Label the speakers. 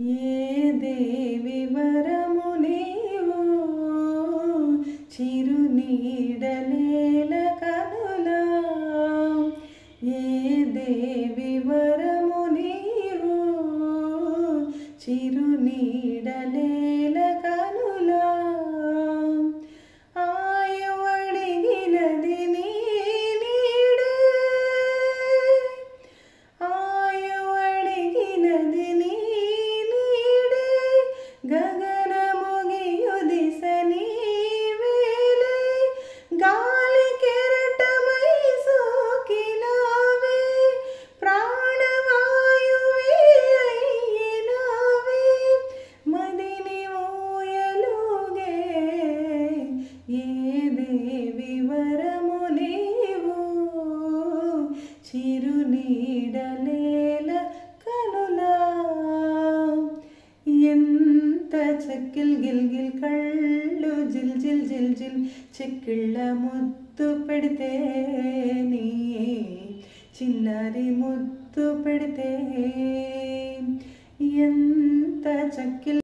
Speaker 1: ఏ దేవి వరము నీవు చిరునీడనేల కనులా ఏ దేవి వరము నీవు చిరునీడనేల కనులా ఆయువడిగినది నీ నీడే ఆయువడిగినది నీ నీడే గగనముగియు దిశ నీవేలే గాలి కెరటమై సోకినావే ప్రాణవాయువే అయ్యినావే మదిని ఊయలుగే ఏ దేవి వరము నీవు చిరునీడనేల కనులా ఎంత చక్కిల్ గిల్గిల్ కళ్ళు జిల్ జిల్ జిల్ జిల్ చెక్కిళ్ళ ముద్దు పెడితే నీ చిన్నారి ముద్దు పెడితే ఎంత చక్కిల్